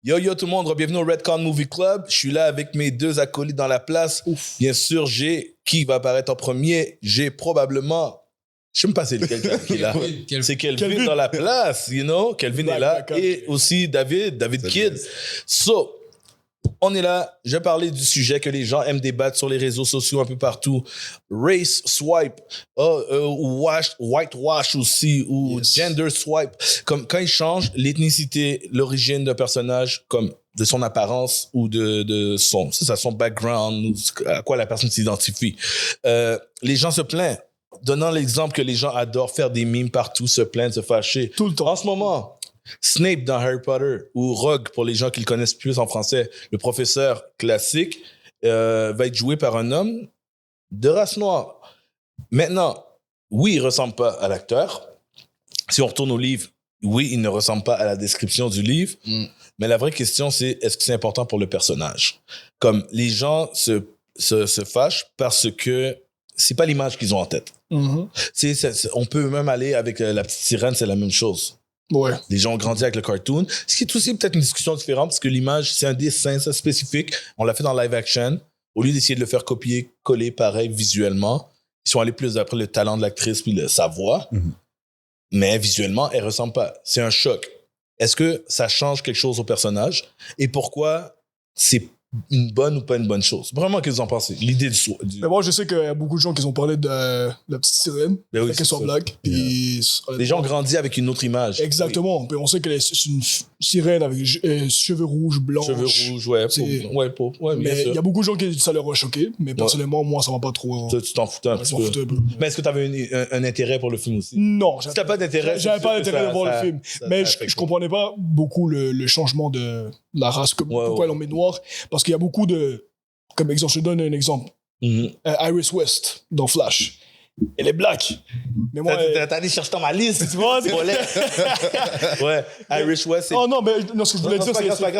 Yo, yo tout le monde, bienvenue au Redcon Movie Club. Je suis là avec mes deux acolytes dans la place. Ouf. Bien sûr, qui va apparaître en premier? J'ai probablement... Je sais même pas c'est lequel qui est là. C'est Kelvin dans la place, you know? Kelvin est là. Et aussi David Kidd. So, on est là. Je vais parler du sujet que les gens aiment débattre sur les réseaux sociaux un peu partout. Race swipe, whitewash aussi, ou gender swipe. Comme quand ils changent l'ethnicité, l'origine d'un personnage, comme de son apparence ou de son background, ou à quoi la personne s'identifie. Les gens se plaignent. Donnant l'exemple que les gens adorent faire des mimes partout, se plaindre, se fâcher. Tout le temps. En ce moment, Snape dans Harry Potter, ou Rogue pour les gens qui le connaissent plus en français, le professeur classique, va être joué par un homme de race noire. Maintenant, oui, il ne ressemble pas à l'acteur. Si on retourne au livre, oui, il ne ressemble pas à la description du livre. Mais la vraie question, c'est est-ce que c'est important pour le personnage? Comme les gens se fâchent parce que c'est pas l'image qu'ils ont en tête. On peut même aller avec la petite sirène, c'est la même chose. Ouais. Les gens ont grandi avec le cartoon. Ce qui est aussi peut-être une discussion différente parce que l'image, c'est un dessin, ça spécifique. On l'a fait dans live action. Au lieu d'essayer de le faire copier, coller pareil visuellement, ils sont allés plus après le talent de l'actrice puis sa voix. Mais visuellement, elle ressemble pas. C'est un choc. Est-ce que ça change quelque chose au personnage? Et pourquoi c'est une bonne ou pas une bonne chose? Vraiment, qu'est-ce que vous en pensez? L'idée du... Mais moi, je sais qu'il y a beaucoup de gens qui ont parlé de la petite sirène, oui, qu'elle soit black. Les gens ont grandi avec une autre image. Exactement. Oui. On sait que c'est une sirène avec cheveux rouges, blancs. Cheveux rouges, ouais. Mais il y a beaucoup de gens qui ça leur a choqué. Mais personnellement, moi, ça m'a pas trop... Tu t'en foutais un petit peu. Mais est-ce que tu avais un intérêt pour le film aussi? Non. Si t'as pas d'intérêt... J'avais pas d'intérêt pour le film. Mais je comprenais pas beaucoup le changement de la race. Pourquoi elle en met noir? Parce qu'il y a beaucoup de... Comme exemple, je te donne un exemple. Iris West, dans Flash. Elle est black. Mais moi... T'as allé chercher dans ma liste, tu vois? Ouais. Iris West, c'est... Oh non, mais ce que je voulais dire,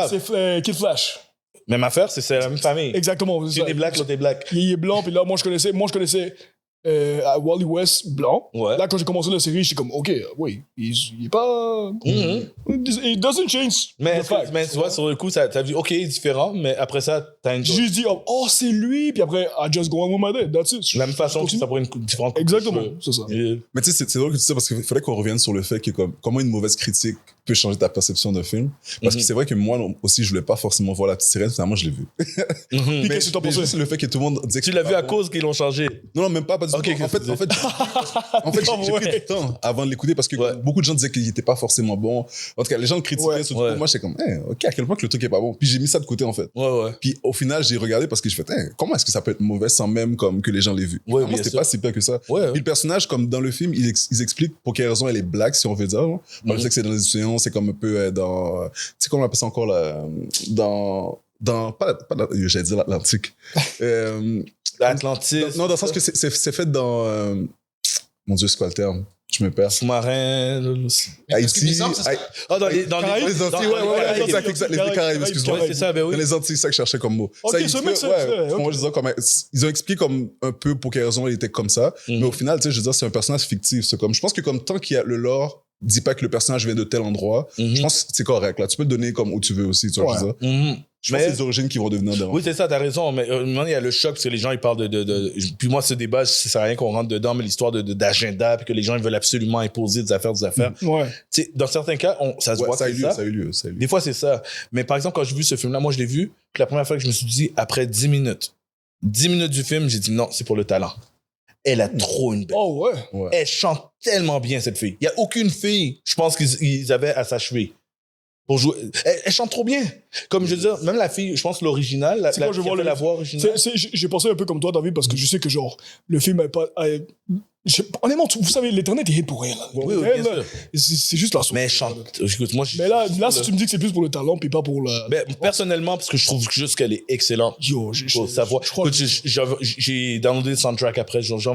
c'est Kid Flash. Même affaire, c'est la même famille. Exactement. Une est black, l'autre est black. Il est blanc, puis là, moi, je connaissais Wally West, blanc. Ouais. Là, quand j'ai commencé la série, j'étais comme, OK, oui, il est pas... It doesn't change. Mais tu vois, sur le coup, t'as vu, OK, il est différent, mais après ça, t'as une... J'ai dit, oh, c'est lui, puis après, I just go on with my day, that's it. La même façon que ça pourrait une différente... Exactement, c'est ça. Mais tu sais, c'est drôle que tu dis ça, parce qu'il faudrait qu'on revienne sur le fait que comment une mauvaise critique peut changer ta perception d'un film. Parce que c'est vrai que moi aussi, je voulais pas forcément voir la petite sirène, finalement, je l'ai vu. Puis qu'est-ce que t'en pensais? Le fait que tout le monde disait que tu l'as vu à cause qu'ils l'ont changé? Non, même pas du tout. En fait, j'ai pris du temps avant de l'écouter parce que beaucoup de gens disaient qu'il était pas forcément bon. En tout cas, les gens le critiquaient. Moi, j'étais comme, OK, à quel point que le truc est pas bon. Puis j'ai mis ça de côté, en fait. Puis au final, j'ai regardé parce que je fais, comment est-ce que ça peut être mauvais sans même comme que les gens l'aient vu? Moi, c'était pas si pire que ça. Puis le personnage, comme dans le film, ils expliquent pour quelle raison elle est black, si on veut dire. Moi, je sais que c'est dans les institutions, c'est comme un peu dans, tu sais, comment on appelle ça encore là, j'allais dire l'Atlantique. L'Atlantique. Non, dans le sens que c'est fait dans, mon Dieu, c'est quoi le terme? Je me perds. Sous-marin. Haïti. Dans les Antilles, les Caraïbes, excuse-moi. C'est ça, ben oui. Dans les Antilles, c'est ça que je cherchais comme mot. Ok, ce mec, ils ont expliqué comme un peu pour quelle raison il était comme ça. Mais au final, tu sais, je veux dire, c'est un personnage fictif. C'est comme, je pense que comme tant qu'il y a le lore, dis pas que le personnage vient de tel endroit, je pense que c'est correct. Là, tu peux le donner comme où tu veux aussi, tu vois, je pense que c'est les origines qui vont devenir dérangeantes. Oui, c'est ça, t'as raison. Mais il y a le choc parce que les gens, ils parlent puis moi, ce débat, ça sert à rien qu'on rentre dedans, mais l'histoire d'agenda, puis que les gens, ils veulent absolument imposer des affaires. Ouais. Tu sais, dans certains cas, ça se voit. Ça a eu lieu. Des fois, c'est ça. Mais par exemple, quand j'ai vu ce film-là, moi, je l'ai vu, puis la première fois que je me suis dit, après 10 minutes du film, j'ai dit non, c'est pour le talent. Elle a trop une belle. Oh ouais. Elle chante tellement bien, cette fille. Il n'y a aucune fille, je pense qu'ils avaient à s'achever pour jouer. Elle chante trop bien. Comme je veux dire, même la fille, je pense l'original, la voix originale. J'ai pensé un peu comme toi, David, parce que je sais que genre, le film n'est pas... honnêtement, vous savez, l'Internet est hate pour rien. Là. Oui, bien sûr. C'est juste la source. Mais elle chante. Écoute, moi, mais là, si tu me dis que c'est plus pour le talent, puis pas pour la... Mais personnellement, parce que je trouve juste qu'elle est excellente. Yo, sa voix. J'ai downloadé le soundtrack après. J'avais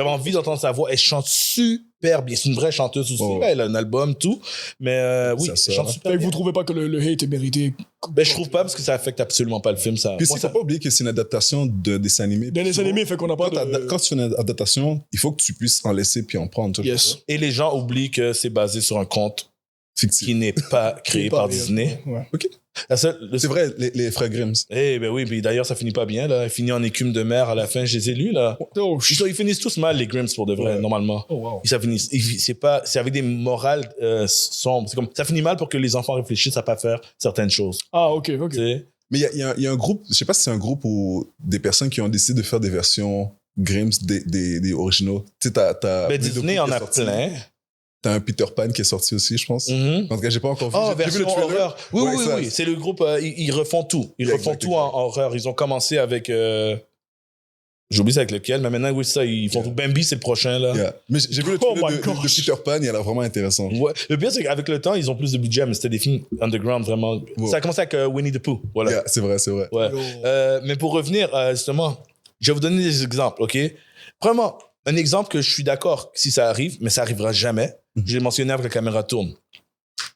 envie d'entendre sa voix. Elle chante super bien. C'est une vraie chanteuse aussi. Elle a un album, tout. Mais oui, elle chante super bien. Vous trouvez pas que le hate est mérité? Ben, je trouve pas parce que ça affecte absolument pas le film. Ça. Puis faut pas oublier que c'est une adaptation de dessin animé. D'un dessin animé, fait qu'on n'a pas quand tu fais une adaptation, il faut que tu puisses en laisser puis en prendre. Yes. Et les gens oublient que c'est basé sur un conte qui n'est pas créé par Disney. Ouais. OK. C'est vrai, les frères Grimm. Eh ben oui, puis d'ailleurs, ça finit pas bien, là. Il finit en écume de mer à la fin, je les ai lus, là. Oh, Ils finissent tous mal, les Grimms, pour de vrai, normalement. Oh, wow. C'est avec des morales sombres. C'est comme, ça finit mal pour que les enfants réfléchissent à pas faire certaines choses. Ah, OK. T'sais? Mais il y a un groupe, je sais pas si c'est un groupe ou des personnes qui ont décidé de faire des versions Grimm des originaux. Tu sais, Ben, Disney en a plein. T'as un Peter Pan qui est sorti aussi, je pense. Mm-hmm. En tout cas, j'ai pas encore vu. Oh, j'ai vu le version trailer. horreur. Oui. C'est le groupe, ils refont tout. Ils refont tout en horreur. Ils ont commencé avec... J'oublie ça avec lequel, mais maintenant, oui, ça, ils font tout. Bambi, c'est le prochain, là. Yeah. Mais j'ai vu le trailer de Peter Pan, il a l'air vraiment intéressant. Ouais. Le pire, c'est qu'avec le temps, ils ont plus de budget, mais c'était des films underground, vraiment. Wow. Ça a commencé avec Winnie the Pooh. Voilà. Yeah, c'est vrai. Ouais. Mais pour revenir, justement, je vais vous donner des exemples, OK? Vraiment, un exemple que je suis d'accord si ça arrive, mais ça arrivera jamais. Je l'ai mentionné avec la caméra tourne.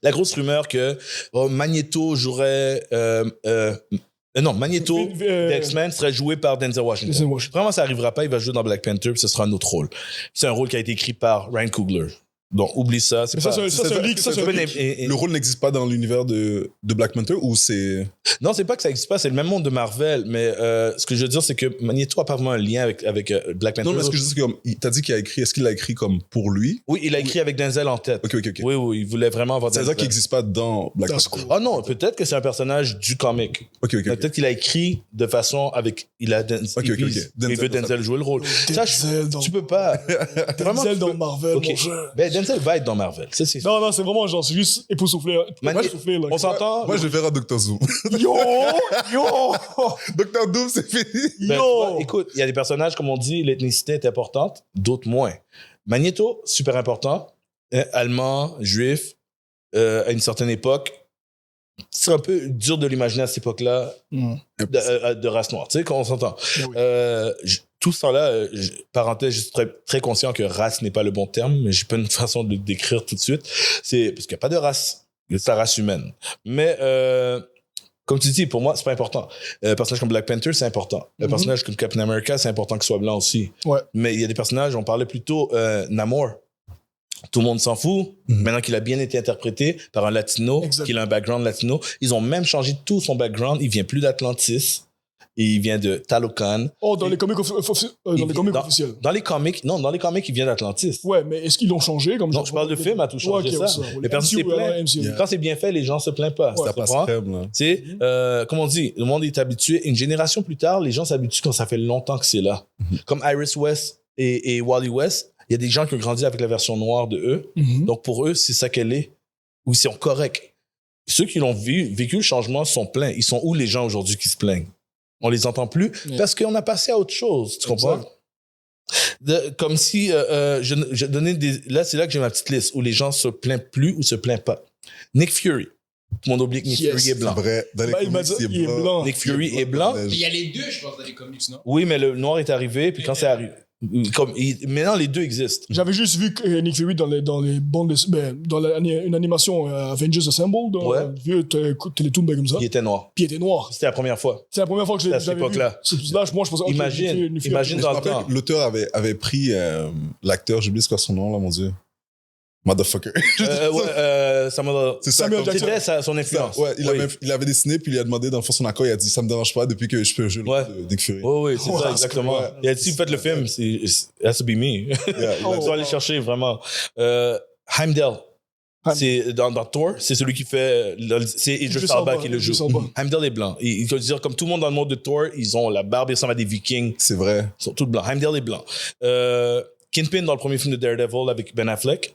La grosse rumeur que Magneto jouerait... Magneto d'X-Men serait joué par Denzel Washington. Vraiment, ça n'arrivera pas. Il va jouer dans Black Panther, puis ce sera un autre rôle. C'est un rôle qui a été écrit par Ryan Coogler. Donc, oublie ça. C'est pas... Le rôle n'existe pas dans l'univers de Black Panther ou c'est... Non, c'est pas que ça n'existe pas. C'est le même monde de Marvel. Mais ce que je veux dire, c'est que Magneto n'a pas vraiment un lien avec Black Panther. Non, mais ce que je dis, c'est que t'as dit qu'il a écrit... Est-ce qu'il l'a écrit comme pour lui? Oui, il a écrit avec Denzel en tête. OK. Oui, il voulait vraiment avoir Denzel. C'est ça qui n'existe pas dans Black Panther. Ah non, peut-être que c'est un personnage du comic. OK. Peut-être qu'il a écrit de façon avec... Il veut Denzel jouer le rôle. Tu peux pas... Denzel dans Marvel, mon cher. Ben, Denzel va être dans Marvel. Non, c'est vraiment genre, c'est juste époustouflé. On s'entend? Moi, je vais faire un Dr. Zoom. Yo! Dr. Doom, c'est fini. Yo! Écoute, il y a des personnages, comme on dit, l'ethnicité est importante, d'autres moins. Magneto, super important. Allemand, juif, à une certaine époque. C'est un peu dur de l'imaginer à cette époque-là, de race noire. Tu sais, quand on s'entend. Tout ce temps-là, parenthèse, je suis très, très conscient que race n'est pas le bon terme, mais j'ai pas une façon de le décrire tout de suite. C'est parce qu'il n'y a pas de race. C'est la race humaine. Mais, comme tu dis, pour moi, c'est pas important. Un personnage comme Black Panther, c'est important. Un personnage comme Captain America, c'est important qu'il soit blanc aussi. Ouais. Mais il y a des personnages, on parlait plutôt Namor. Tout le monde s'en fout. Maintenant qu'il a bien été interprété par un latino, qu'il a un background latino, ils ont même changé tout son background. Il vient plus d'Atlantis. Il vient de Talocan. Oh, dans les comics officiels. Dans les comics, il vient d'Atlantis. Ouais, mais est-ce qu'ils l'ont changé comme ça? Non, je parle de film, a tout changé ça. Les personnes se plaignent. Quand c'est bien fait, les gens se plaignent pas. Ça passe faible. Tu sais, comme on dit, le monde est habitué. Une génération plus tard, les gens s'habituent quand ça fait longtemps que c'est là. Comme Iris West et Wally West, il y a des gens qui ont grandi avec la version noire de eux. Donc pour eux, c'est ça qu'elle est. Ou ils sont corrects. Ceux qui l'ont vécu le changement sont pleins. Ils sont où les gens aujourd'hui qui se plaignent? On les entend plus parce qu'on a passé à autre chose. Tu comprends? Comme si je donnais des... Là, c'est là que j'ai ma petite liste où les gens se plaignent plus ou se plaignent pas. Nick Fury. Tout le monde oublie que Nick Fury est blanc. C'est vrai. Dans les comics, il est blanc. Nick Fury est blanc. Il y a les deux, je pense, dans les comics, non? Oui, mais le noir est arrivé, puis quand c'est arrivé... Maintenant, les deux existent. J'avais juste vu que Nick Fury dans les bandes dans une animation Avengers Assemble, dans un vieux télétoon comme ça. Il était noir. Puis il était noir. C'était la première fois. C'est la première fois que je l'ai vu. À cette époque-là. Moi, je pensais... Imagine dans le temps. L'auteur avait pris l'acteur, j'oublie quoi son nom, là, mon Dieu. Motherfucker. C'est ça, son influence. Ouais, il avait dessiné, puis il a demandé, dans le fond, son accord. Il a dit, ça me dérange pas depuis que je peux jouer le Nick Fury. Oui, c'est ça, exactement. Il a dit, faites le film, it has to be me. On doit aller chercher, vraiment. Heimdall. C'est dans Thor, c'est celui qui fait, c'est Idris Elba qui le joue. Heimdall est blanc. Il faut dire, comme tout le monde dans le monde de Thor, ils ont la barbe, ils ressemblent à des Vikings. C'est vrai. Ils sont tous blancs. Heimdall est blanc. Kingpin dans le premier film de Daredevil avec Ben Affleck.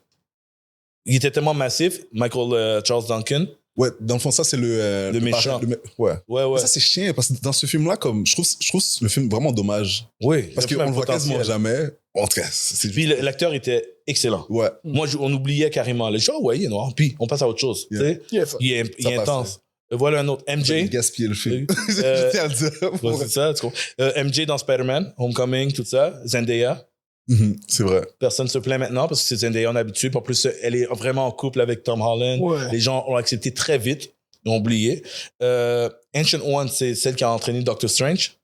Il était tellement massif, Michael Charles Duncan. Ouais, dans le fond, ça, c'est le méchant. Ouais. Ça, c'est chiant, parce que dans ce film-là, comme, je trouve le film vraiment dommage. Oui. Parce qu'on le voit quasiment jamais. En tout cas, Puis l'acteur était excellent. Ouais. Moi, on oubliait carrément. Les gens, ouais, il est noir. Puis on passe à autre chose. Il est intense. Voilà un autre. MJ. Il gaspillé le film. Je tiens à le dire. C'est ça, tu comprends. MJ dans Spider-Man, Homecoming, tout ça. Zendaya. C'est vrai. Personne ne se plaint maintenant parce que c'est Zendaya, on est habitué. En plus, elle est vraiment en couple avec Tom Holland. Ouais. Les gens ont accepté très vite. Ils ont oublié. Ancient One, c'est celle qui a entraîné Doctor Strange.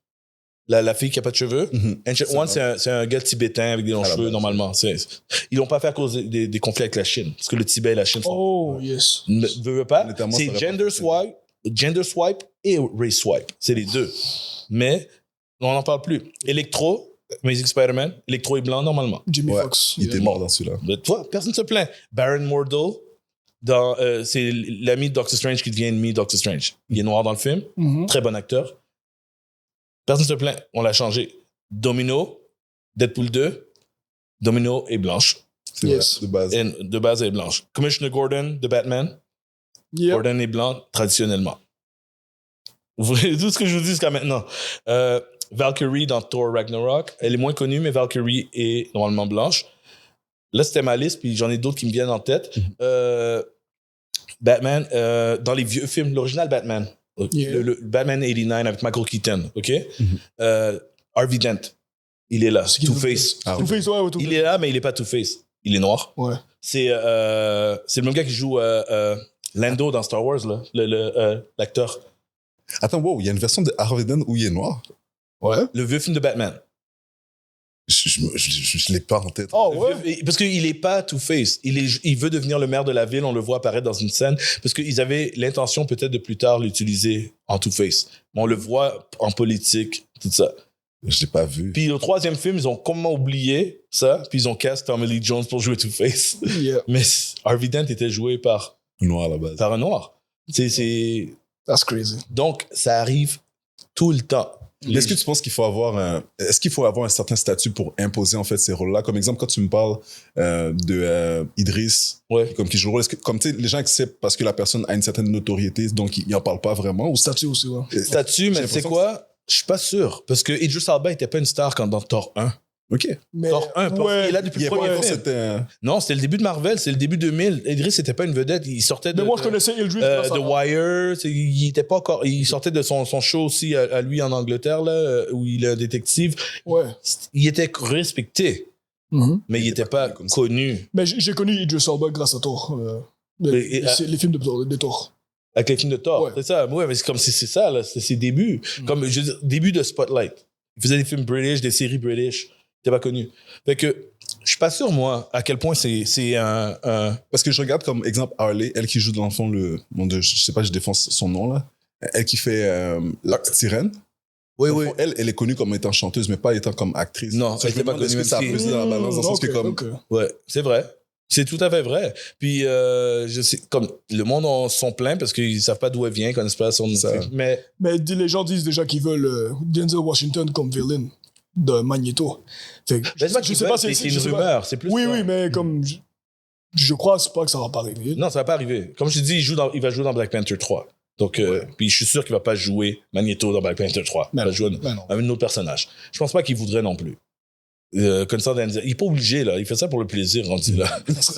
La fille qui a pas de cheveux. Ancient One, c'est un gars tibétain avec des longs cheveux, normalement. Ils l'ont pas fait à cause des conflits avec la Chine. Parce que le Tibet et la Chine font... yes. Ne veux pas. C'est gender swipe et race swipe. C'est les deux. Mais, on n'en parle plus. Electro, Amazing Spider-Man, Electro est blanc, normalement. Jimmy Fox. Il était mort dans celui-là. Mais toi, personne ne se plaint. Baron Mordo, c'est l'ami de Doctor Strange qui devient ennemi de Doctor Strange. Il est noir dans le film. Très bon acteur. Personne ne se plaint. On l'a changé. Domino, Deadpool 2, Domino est blanche. C'est vrai, de base. Et de base, elle est blanche. Commissioner Gordon de Batman, Gordon est blanc traditionnellement. Vous voyez tout ce que je vous dis jusqu'à maintenant. Valkyrie dans Thor Ragnarok, elle est moins connue, mais Valkyrie est normalement blanche. Là, c'était ma liste, puis j'en ai d'autres qui me viennent en tête. Batman, dans les vieux films, l'original Batman, le Batman 89 avec Michael Keaton, OK? Harvey Dent, il est là. Two-Face. Two-Face, ouais. Il est là, mais il n'est pas Two-Face. Il est noir. Ouais. C'est le même gars qui joue Lando dans Star Wars, là, l'acteur. Attends, wow, il y a une version de Harvey Dent où il est noir? Ouais. Le vieux film de Batman. Je l'ai pas en tête. Oh, ouais. Parce qu'il est pas Two-Face. Il veut devenir le maire de la ville. On le voit apparaître dans une scène. Parce qu'ils avaient l'intention peut-être de plus tard l'utiliser en Two-Face. Mais on le voit en politique, tout ça. Je l'ai pas vu. Puis au troisième film, ils ont complètement oublié ça. Puis ils ont cast Tommy Lee Jones pour jouer Two-Face. Yeah. Mais Harvey Dent était joué par... Noir à la base. Par un noir. That's crazy. Donc, ça arrive tout le temps. Est-ce que tu penses qu'il faut avoir un certain statut pour imposer en fait ces rôles-là? Comme exemple, quand tu me parles de Idriss, comme qui joue le rôle, comme tu sais, les gens acceptent parce que la personne a une certaine notoriété, donc ils n'en parlent pas vraiment. Ou statut aussi, ouais. Statut, mais tu sais quoi? Je suis pas sûr. Parce que Idris Elba n'était pas une star quand dans Thor 1. OK. Mais Thor 1, il est là depuis le premier film. Non, c'était le début de Marvel, c'est le début 2000. Idris n'était pas une vedette, il sortait de... Mais moi, je connaissais Idris. The Wire, il était pas encore... Il sortait de son show aussi à lui en Angleterre, là, où il est un détective. Ouais. Il était respecté, mais il n'était pas connu. Mais j'ai connu Idris Elba grâce à Thor. Les films de Thor. Avec les films de Thor, c'est ça. Ouais, mais c'est comme c'est ça, là, c'est ses débuts. Comme, je veux dire, début de Spotlight. Il faisait des films British, des séries British. Il n'était pas connu. Fait que je suis pas sûr, moi, à quel point c'est un... Parce que je regarde comme exemple Harley, elle qui joue dans le fond je sais pas, je défonce son nom, là. Elle qui fait la sirène. Oui. Fond, elle est connue comme étant chanteuse, mais pas étant comme actrice. Non, elle n'était pas connue. Est-ce que ça a plus dans la balance, dans le sens que comme... Ouais, c'est vrai. C'est tout à fait vrai. Puis, je sais, comme le monde sont pleins parce qu'ils savent pas d'où elle vient, ils connaissent pas son... Mais les gens disent déjà qu'ils veulent Denzel Washington comme villain de Magneto. Fait, je sais pas si c'est une rumeur, c'est plus... Oui, mais comme... Je crois pas que ça va pas arriver. Non, ça va pas arriver. Comme je te dis, il va jouer dans Black Panther 3. Donc, puis je suis sûr qu'il va pas jouer Magneto dans Black Panther 3. Il va jouer avec un autre personnage. Je pense pas qu'il voudrait non plus. Connaissant Denzel, il est pas obligé, là. Il fait ça pour le plaisir, rendu là. Ça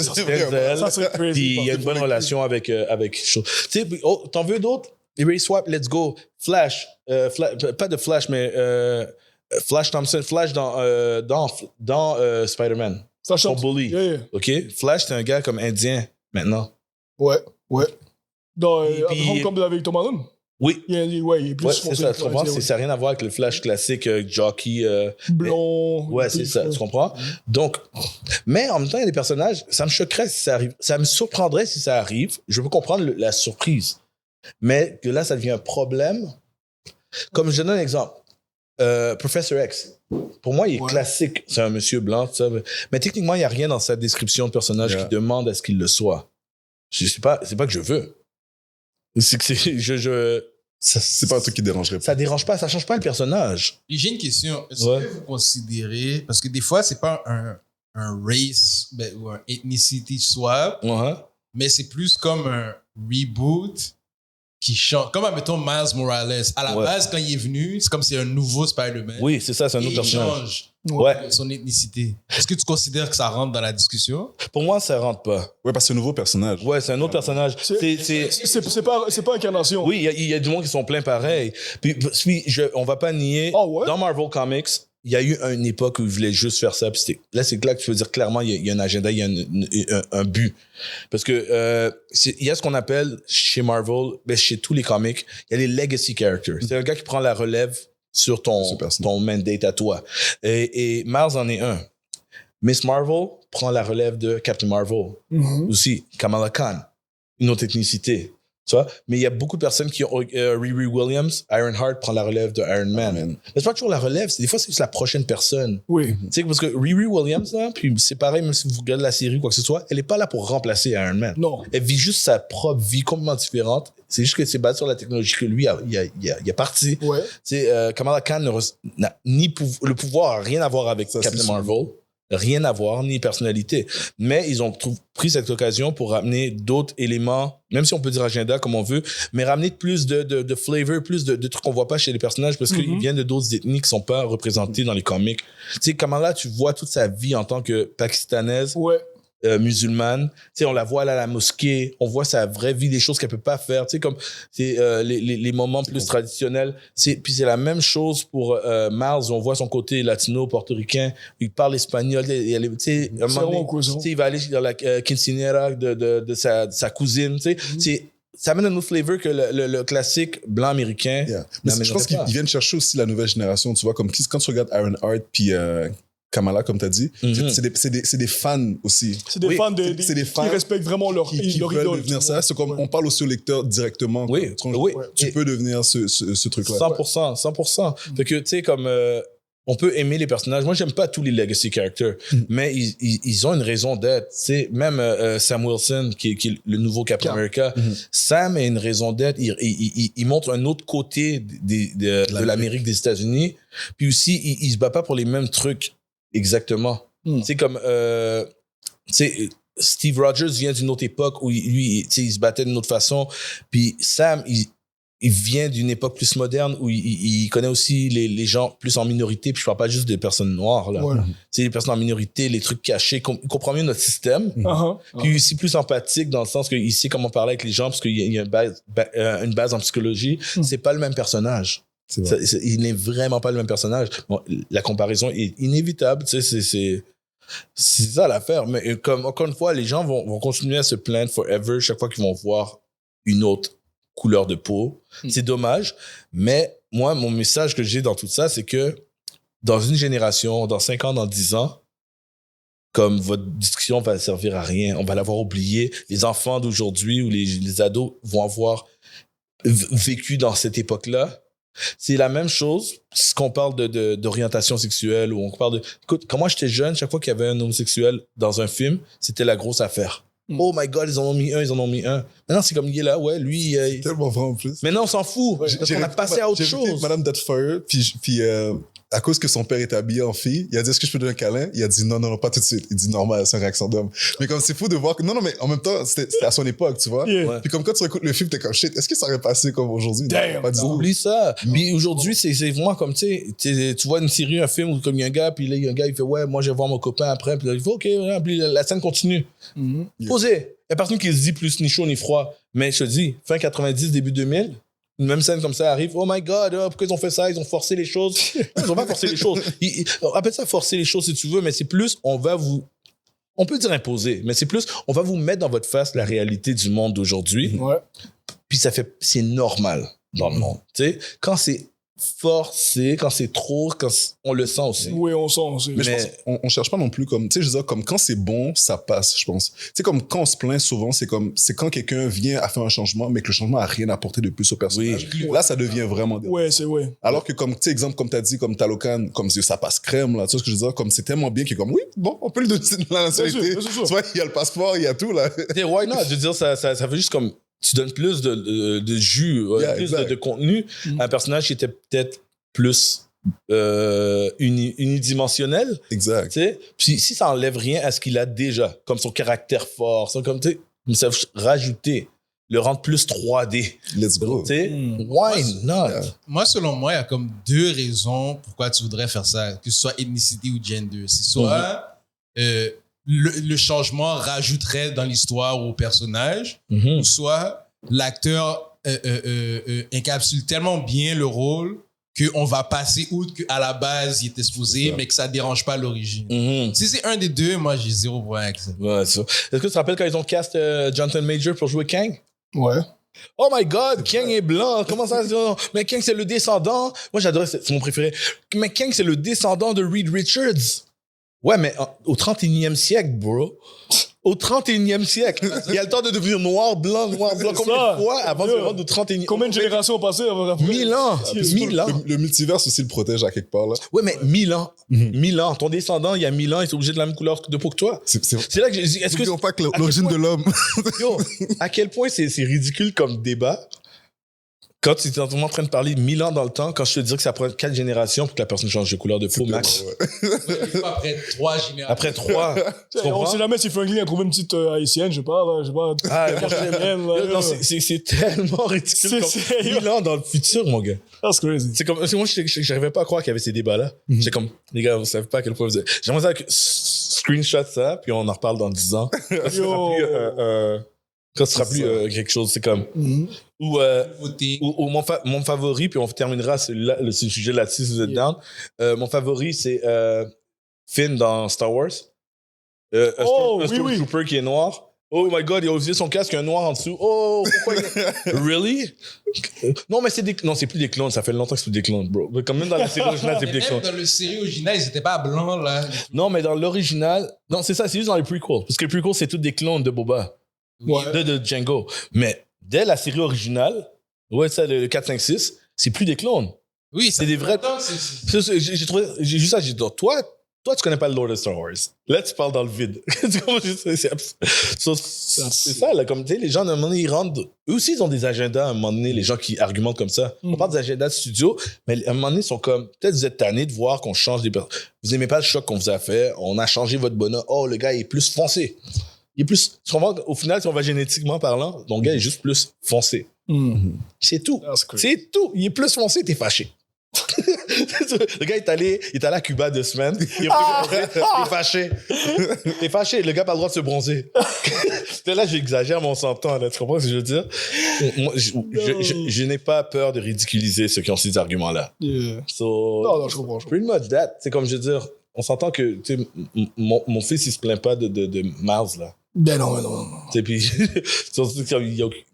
serait crazy. Puis il y a une bonne relation avec tu sais, t'en veux d'autres? Erase Swap, let's go. Flash, pas de Flash, mais Flash Thompson, Flash dans Spider-Man. Flash Son bully. Yeah. OK? Flash, c'est un gars comme indien, maintenant. Ouais. Dans Homecoming avec Tom Holland? Oui. Il est plus c'est ça, tu comprends? Ça n'a rien à voir avec le Flash classique, jockey. Blond. Ouais, c'est ça, tu comprends? Donc, mais en même temps, il y a des personnages, ça me choquerait si ça arrive. Ça me surprendrait si ça arrive. Je peux comprendre la surprise. Mais que là, ça devient un problème. Comme je donne un exemple. Professor X. Pour moi, il est classique. C'est un monsieur blanc, tout ça. Mais techniquement, il n'y a rien dans sa description de personnage qui demande à ce qu'il le soit. C'est pas que je veux. C'est que c'est pas un truc qui dérangerait pas. Ça dérange pas, ça change pas le personnage. J'ai une question. Est-ce que vous considérez, parce que des fois, c'est pas un race ou un ethnicity swap, mais c'est plus comme un reboot qui change. Comme, admettons, Miles Morales. À la base, quand il est venu, c'est comme si c'est un nouveau Spider-Man. Oui, c'est ça, c'est un autre personnage. Il change son ethnicité. Est-ce que tu considères que ça rentre dans la discussion? Pour moi, ça rentre pas. Ouais, parce que c'est un nouveau personnage. Ouais, c'est un autre personnage. C'est pas incarnation. Oui, il y a du monde qui sont pleins pareil. Puis on va pas nier. Dans Marvel Comics, il y a eu une époque où ils voulaient juste faire ça. Puis là, c'est là que tu peux dire clairement, il y a un agenda, il y a un but. Parce que il y a ce qu'on appelle chez Marvel, chez tous les comics, il y a les legacy characters. C'est un gars qui prend la relève sur ton mandate à toi. Et Miles en est un. Miss Marvel prend la relève de Captain Marvel. Aussi, Kamala Khan, une autre ethnicité. Tu vois? Mais il y a beaucoup de personnes qui ont... Riri Williams, Ironheart prend la relève de Iron Man. Mais c'est pas toujours la relève, des fois c'est juste la prochaine personne. Oui. Tu sais, parce que Riri Williams, là, puis c'est pareil, même si vous regardez la série ou quoi que ce soit, elle est pas là pour remplacer Iron Man. Non. Elle vit juste sa propre vie complètement différente. C'est juste que c'est basé sur la technologie que lui il a parti. Ouais. Tu sais, Kamala Khan n'a ni le pouvoir, rien à voir avec Captain Marvel. Rien à voir, ni personnalité. Mais ils ont pris cette occasion pour ramener d'autres éléments, même si on peut dire agenda comme on veut, mais ramener plus de flavor, plus de trucs qu'on voit pas chez les personnages parce qu'ils viennent de d'autres ethnies qui sont pas représentées dans les comics. Tu sais, Kamala, tu vois toute sa vie en tant que Pakistanaise. Ouais. Musulmane, tu sais, on la voit aller à la mosquée, on voit sa vraie vie, des choses qu'elle peut pas faire, tu sais, comme c'est les moments plus traditionnels. Puis c'est la même chose pour Miles, on voit son côté latino, portoricain, il parle espagnol, tu sais, il va aller dans la quinceañera de sa cousine, tu sais, ça amène un autre flavor que le classique blanc américain. Yeah. Mais je pense qu'ils viennent chercher aussi la nouvelle génération, tu vois, comme quand tu regardes Ironheart puis Kamala, comme tu as dit, c'est des fans aussi. C'est des fans qui respectent vraiment leur idole. Veulent devenir ça. C'est comme on parle aussi au lecteur directement. Oui. Tu peux devenir ce truc-là. 100%. Fait que, tu sais, comme on peut aimer les personnages. Moi, j'aime pas tous les legacy characters, mais ils ont une raison d'être. Tu sais, même Sam Wilson, qui est le nouveau Captain America, Sam a une raison d'être. Il montre un autre côté de l'Amérique des États-Unis. Puis aussi, il se bat pas pour les mêmes trucs. Exactement. Tu sais, comme Steve Rogers vient d'une autre époque où lui, il se battait d'une autre façon. Puis Sam, il vient d'une époque plus moderne où il connaît aussi les gens plus en minorité. Puis je parle pas juste des personnes noires, là. Ouais. Tu sais, les personnes en minorité, les trucs cachés. Il comprend mieux notre système. Puis aussi plus empathique dans le sens qu'il sait comment parler avec les gens parce qu'il y a une base en psychologie. C'est pas le même personnage. Il n'est vraiment pas le même personnage. Bon, la comparaison est inévitable, tu sais, c'est ça l'affaire. Mais comme encore une fois, les gens vont continuer à se plaindre forever chaque fois qu'ils vont voir une autre couleur de peau. C'est dommage, mais moi, mon message que j'ai dans tout ça, c'est que dans une génération, dans 5 ans, dans 10 ans, comme votre discussion va servir à rien, on va l'avoir oublié. Les enfants d'aujourd'hui ou les ados vont avoir vécu dans cette époque-là. C'est la même chose si on parle d'orientation sexuelle ou on parle de... Écoute, quand moi j'étais jeune, chaque fois qu'il y avait un homosexuel dans un film, c'était la grosse affaire. Oh my God, ils en ont mis un. Maintenant, c'est comme il est là, ouais, lui... C'est tellement vrai en plus. Maintenant, on s'en fout. Ouais, parce qu'on a passé à autre chose. Madame Deadfire, puis à cause que son père est habillé en fille, il a dit, est-ce que je peux donner un câlin? Il a dit, non, pas tout de suite. Il dit, normal, c'est une réaction d'homme. Mais comme c'est fou de voir que, non, mais en même temps, c'était à son époque, tu vois. Yeah. Puis comme quand tu écoutes le film, t'es comme, shit, est-ce que ça aurait passé comme aujourd'hui? Oublie ça. Puis aujourd'hui, c'est vraiment comme, tu vois une série, un film où comme il y a un gars, puis là, il y a un gars, il fait, ouais, moi, je vais voir mon copain après. Puis là, il fait, OK, puis la scène continue. Posez. Il n'y a personne qui se dit plus ni chaud ni froid. Mais je te dis, fin 90, début 2000, une même scène comme ça arrive. Oh my God, pourquoi ils ont fait ça? Ils ont forcé les choses. Ils n'ont pas forcé les choses. On appelle ça forcer les choses si tu veux, mais c'est plus, on peut dire imposer, mais c'est plus, on va vous mettre dans votre face la réalité du monde d'aujourd'hui. Ouais. Puis c'est normal dans le monde. Tu sais, quand c'est forcé, quand c'est trop, quand on le sent aussi. Oui, on sent aussi. Mais je pense on cherche pas non plus comme, tu sais, je veux dire, comme quand c'est bon, ça passe, je pense. Tu sais, comme quand on se plaint souvent, c'est quand quelqu'un vient à faire un changement, mais que le changement a rien apporté de plus au personnage. Oui. Là, ça devient vraiment dérangeant. Ouais, c'est vrai. Alors que comme, tu sais, exemple, comme t'as dit, comme Talokan, comme ça passe crème, là, tu vois ce que je veux dire, comme c'est tellement bien que comme, oui, bon, on peut lui donner la nationalité. Tu vois, il y a le passeport, il y a tout, là. Why not? Je veux dire, ça fait juste comme, tu donnes plus de jus, plus de contenu à un personnage qui était peut-être plus unidimensionnel. Exact. Puis si ça enlève rien à ce qu'il a déjà, comme son caractère fort, comme mais ça veut rajouter, le rendre plus 3D. Let's go. Why not? Moi, selon moi, il y a comme 2 raisons pourquoi tu voudrais faire ça, que ce soit ethnicité ou gender. C'est soit le changement rajouterait dans l'histoire au personnage, ou soit l'acteur encapsule tellement bien le rôle qu'on va passer outre qu'à la base, il était supposé, mais que ça ne dérange pas l'origine. Si c'est un des deux, moi, j'ai 0 point avec ça. Ouais, c'est ça. Est-ce que tu te rappelles quand ils ont cast Jonathan Major pour jouer Kang? Ouais. Oh my God, Kang est blanc. Comment ça? Mais Kang, c'est le descendant. Moi, j'adorais, c'est mon préféré. Mais Kang, c'est le descendant de Reed Richards. Ouais, mais au 31e siècle, bro. Au 31e siècle. Il y a le temps de devenir noir, blanc. Combien de fois avant de se rendre au 31e? Combien de générations ont passé avant 1000 ans. 1000 ans. Le multiverse aussi le protège à quelque part, là. Ouais, mais 1000 ans. 1000 ans. Ton descendant, il y a 1000 ans, il est obligé de la même couleur de peau que toi. C'est là que j'ai dit, est-ce que... N'oublions pas que l'origine de l'homme. Yo, à quel point c'est ridicule comme débat. Quand tu es en train de parler de 1000 ans dans le temps, quand je te dis que ça prend 4 générations pour que la personne change de couleur de peau, max. Après 3 générations. Après 3. On sait jamais si Franklin a trouvé une petite haïtienne, je sais pas. Ah, non, c'est tellement ridicule. 1000 ans dans le futur, mon gars. That's crazy. C'est comme, moi, j'arrivais pas à croire qu'il y avait ces débats-là. J'étais comme, les gars, vous savez pas à quel point vous êtes. J'aimerais ça que screenshot ça, puis on en reparle dans 10 ans. Quand ce sera plus quelque chose, c'est comme... Ou mon favori, puis on terminera ce sujet là-dessus si vous êtes down. Mon favori, c'est Finn dans Star Wars. Un Stormtrooper qui est noir. Oh my God, il a oublié son casque, il y a un noir en dessous. Oh, pourquoi Really? Non, mais c'est plus des clones. Ça fait longtemps que c'est plus des clones, bro. Mais quand même dans la série originale, c'est plus des clones. Dans le série originale, ils étaient pas blancs, là. Non, mais dans l'original... Non, c'est ça, c'est juste dans les prequels. Parce que les prequels, c'est tous des clones de Boba. Ouais. De Django. Mais dès la série originale, le 4, 5, 6, c'est plus des clones. Oui, c'est des vrais. J'ai juste ça, j'ai dit, toi, tu connais pas le Lord of Star Wars. Là, tu parles dans le vide. C'est ça, là, comme tu sais, les gens, à un moment donné, ils rentrent. Eux aussi, ils ont des agendas à un moment donné, les gens qui argumentent comme ça. On parle des agendas de studio, mais à un moment donné, ils sont comme, peut-être vous êtes tannés de voir qu'on change des personnes. Vous aimez pas le choc qu'on vous a fait, on a changé votre bonhomme. Oh, le gars, il est plus foncé. Il est plus, au final, si on va génétiquement parlant, ton gars est juste plus foncé. C'est tout. C'est tout. Il est plus foncé, t'es fâché. Le gars est allé à Cuba 2 semaines. Il est fâché. T'es fâché. Le gars n'a pas le droit de se bronzer. Là, j'exagère, mais on s'entend. Là. Tu comprends ce que je veux dire? Moi, je n'ai pas peur de ridiculiser ceux qui ont ces arguments-là. Yeah. Non, je comprends. Pretty much that. C'est comme je veux dire, on s'entend que mon fils, il se plaint pas de Miles, là. Ben non. Puis,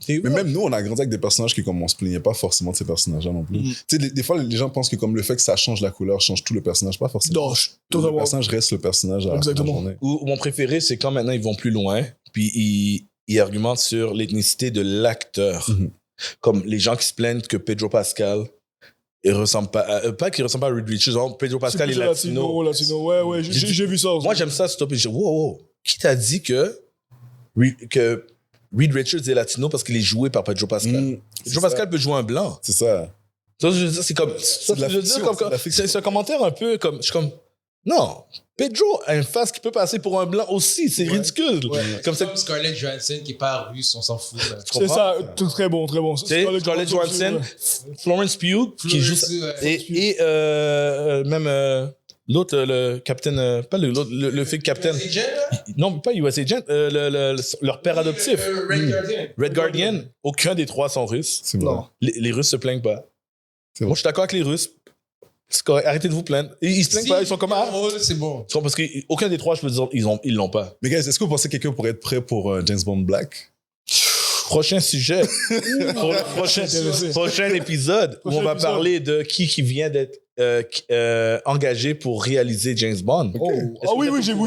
mais même nous, on a grandi avec des personnages qui, comme on se plaignait pas forcément de ces personnages-là non plus. Tu sais, des fois, les gens pensent que comme le fait que ça change la couleur, change tout le personnage, pas forcément. Non, le personnage reste le personnage à la journée. Ou mon préféré, c'est quand maintenant ils vont plus loin, puis ils argumentent sur l'ethnicité de l'acteur. Comme les gens qui se plaignent que Pedro Pascal il ressemble pas qu'il ressemble pas à Reed Richards. Pedro Pascal est latino. Ouais, j'ai vu ça aussi. Moi, j'aime ça, stop. Et je dis, wow, qui t'a dit que Reed Richards est latino parce qu'il est joué par Pedro Pascal? Pedro Pascal peut jouer un blanc. C'est ça. C'est comme, c'est un commentaire un peu comme, je suis comme, non, Pedro a une face qui peut passer pour un blanc aussi, c'est ridicule. Ouais. Comme Scarlett Johansson qui est pas russe, on s'en fout. C'est ça, très bon. Scarlett Johansson, Florence Pugh qui joue et même l'autre, le Captain, pas le fake Captain. Non, pas USA Agent, leur père adoptif. Red Guardian. Aucun des trois sont russes. C'est bon. Les Russes se plaignent pas. Moi, je suis d'accord avec les Russes. C'est correct. Arrêtez de vous plaindre. Ils se plaignent pas. Ils sont comme c'est bon. Parce qu'aucun des trois, je peux dire, ils l'ont pas. Mais guys, est-ce que vous pensez que quelqu'un pourrait être prêt pour James Bond Black? Prochain sujet. Prochain épisode où on va parler de qui vient d'être engagé pour réaliser James Bond. Oui, j'ai vu.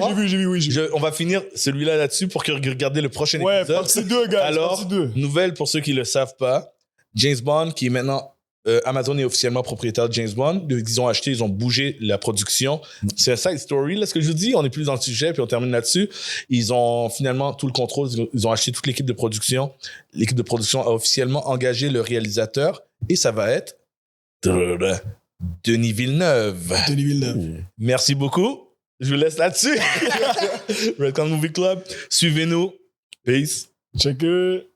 On va finir celui-là là-dessus pour que regardez le prochain épisode. Ouais, partie 2, gars. Alors, nouvelle pour ceux qui le savent pas. James Bond, qui est maintenant... Amazon est officiellement propriétaire de James Bond. Ils ont acheté, ils ont bougé la production. C'est un side story, là, ce que je vous dis. On est plus dans le sujet, puis on termine là-dessus. Ils ont finalement tout le contrôle. Ils ont acheté toute l'équipe de production. L'équipe de production a officiellement engagé le réalisateur. Et ça va être Denis Villeneuve. Merci beaucoup. Je vous laisse là-dessus. Redcon Movie Club. Suivez-nous. Peace. Check it.